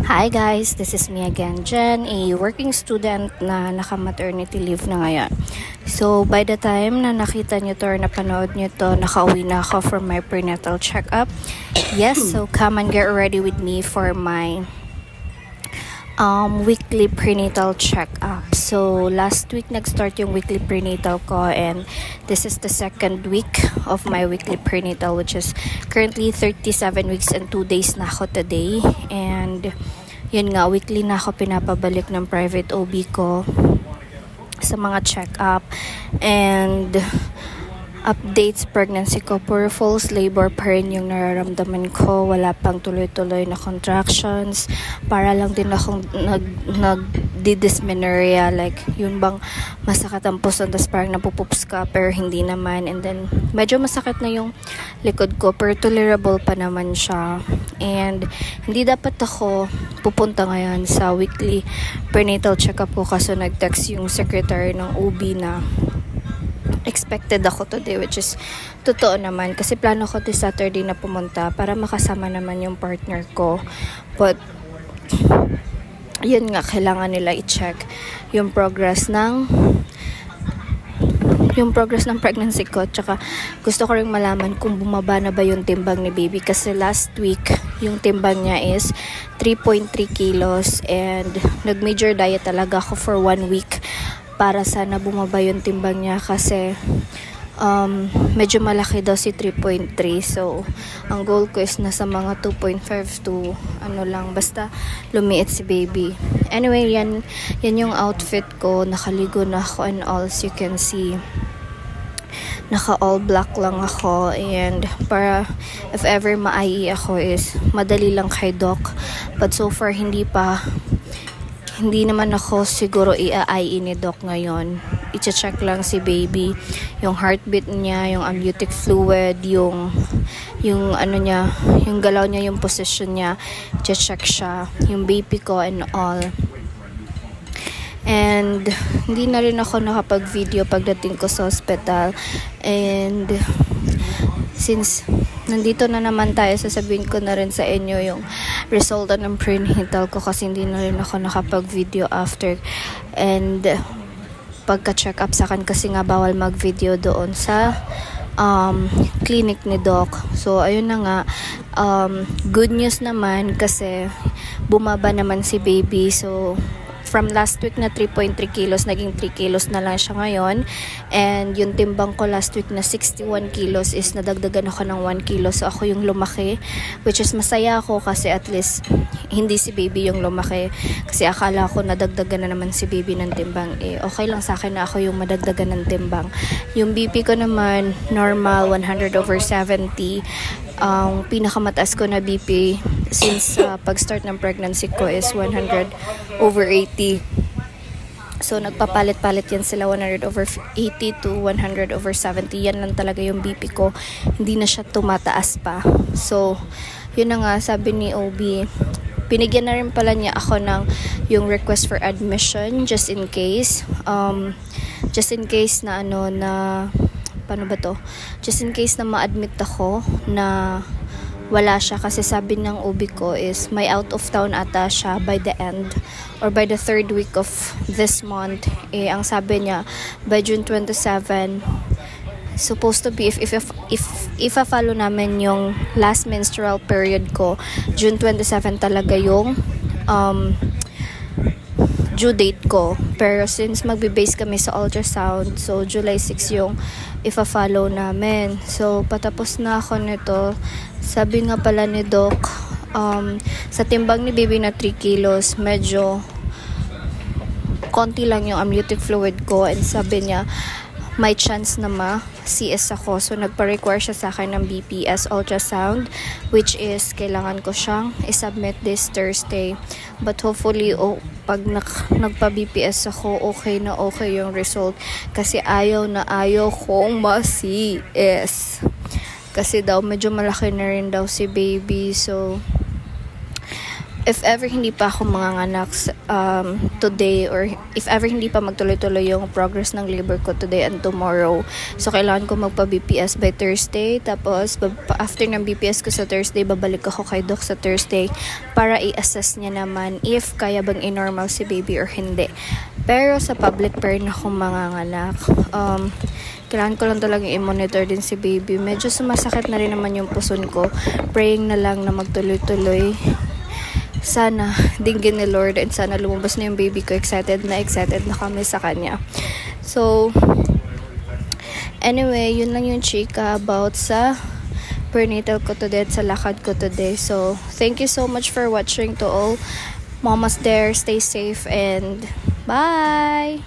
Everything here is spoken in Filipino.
Hi guys, this is me again, Jen, a working student na naka-maternity leave na ngayon. So, by the time na nakita nyo to or napanood nyo to, nakauwi na ako from my prenatal checkup. Yes, so come and get ready with me for my weekly prenatal checkup. So, last week nag-start yung weekly prenatal ko and this is the second week of my weekly prenatal, which is currently 37 weeks and 2 days na ako today. And yun nga, weekly na ako pinapabalik ng private OB ko sa mga check-up and updates. Pregnancy ko, pure false labor pa rin yung nararamdaman ko. Wala pang tuloy-tuloy na contractions. Para lang din akong nag-dysmenorrhea. Like, yun bang masakit ang puso, tapos parang napupoops ka, pero hindi naman. And then, medyo masakit na yung likod ko, pero tolerable pa naman siya. And hindi dapat ako pupunta ngayon sa weekly prenatal checkup ko kasi nag-text yung secretary ng OB na expected ako today, which is totoo naman kasi plano ko this Saturday na pumunta para makasama naman yung partner ko. But yun nga, kailangan nila i-check yung progress ng pregnancy ko. Tsaka gusto ko rin malaman kung bumaba na ba yung timbang ni baby kasi last week yung timbang niya is 3.3 kilos and nag-major diet talaga ako for 1 week para sana bumaba yung timbang niya kasi medyo malaki daw si 3.3. So ang goal ko is nasa mga 2.5 to ano lang, basta lumiit si baby. Anyway, yan yung outfit ko. Nakaligo na ako and all, as you can see, naka all black lang ako. And para if ever ma-IE ako is madali lang kay doc, but so far hindi naman ako siguro i-IE ni doc ngayon. I-check lang si baby, yung heartbeat niya, yung amniotic fluid, yung ano niya, yung galaw niya, yung position niya, i-check siya, yung BP ko and all. And hindi na rin ako nakapag-video pagdating ko sa hospital. And since nandito na naman tayo, sasabihin ko na rin sa inyo yung resulta ng prenatal ko kasi hindi na rin ako nakapag-video after. And pagka-check up sa akin kasi nga bawal mag-video doon sa clinic ni doc. So ayun na nga, good news naman kasi bumaba naman si baby. So from last week na 3.3 kilos, naging 3 kilos na lang siya ngayon. And yung timbang ko last week na 61 kilos is nadagdagan ako ng 1 kilo. So ako yung lumaki, which is masaya ako kasi at least hindi si baby yung lumaki. Kasi akala ko nadagdagan na naman si baby ng timbang. Okay lang sa akin na ako yung madagdagan ng timbang. Yung BP ko naman, normal, 100/70. Ang pinakamataas ko na BP since pag-start ng pregnancy ko is 100/80. So nagpapalit-palit yan sila, 100/80 to 100/70. Yan lang talaga yung BP ko. Hindi na siya tumataas pa. So yun na nga, sabi ni OB, pinigyan na rin pala niya ako ng yung request for admission just in case na paano ba to? Just in case na ma-admit ako na wala siya kasi sabi ng OB ko is may out of town ata siya by the end or by the 3rd week of this month. Ang sabi niya by June 27 supposed to be if follow namin yung last menstrual period ko, June 27 talaga yung due date ko. Pero since magbe-base kami sa ultrasound, so July 6 yung ifa-follow namin. So patapos na ako nito. Sabi nga pala ni doc, sa timbang ni baby na 3 kilos, medyo konti lang yung amniotic fluid ko. And sabi niya, may chance na ma-CS ako. So nagpa-require siya sa akin ng BPS ultrasound, which is kailangan ko siyang i-submit this Thursday. But hopefully, pag nagpa-BPS ako, okay na okay yung result. Kasi ayaw na ayaw kong ma-CS. Kasi daw medyo malaki na rin daw si baby. So if ever hindi pa ako manganganak today, or if ever hindi pa magtuloy-tuloy yung progress ng labor ko today and tomorrow, so kailangan ko magpa-BPS by Thursday. Tapos after ng BPS ko sa Thursday, babalik ako kay Doc sa Thursday para i-assess niya naman if kaya bang i-normal si baby or hindi. Pero sa public pair na akong manganganak, kailangan ko lang talaga i-monitor din si baby. Medyo sumasakit na rin naman yung puson ko. Praying na lang na magtuloy-tuloy. Sana dinggin ni Lord, and sana lumabas na yung baby ko. Excited na kami sa kanya. So anyway, yun lang yung chika about sa prenatal ko today at sa lakad ko today. So thank you so much for watching. To all mamas there, stay safe and bye.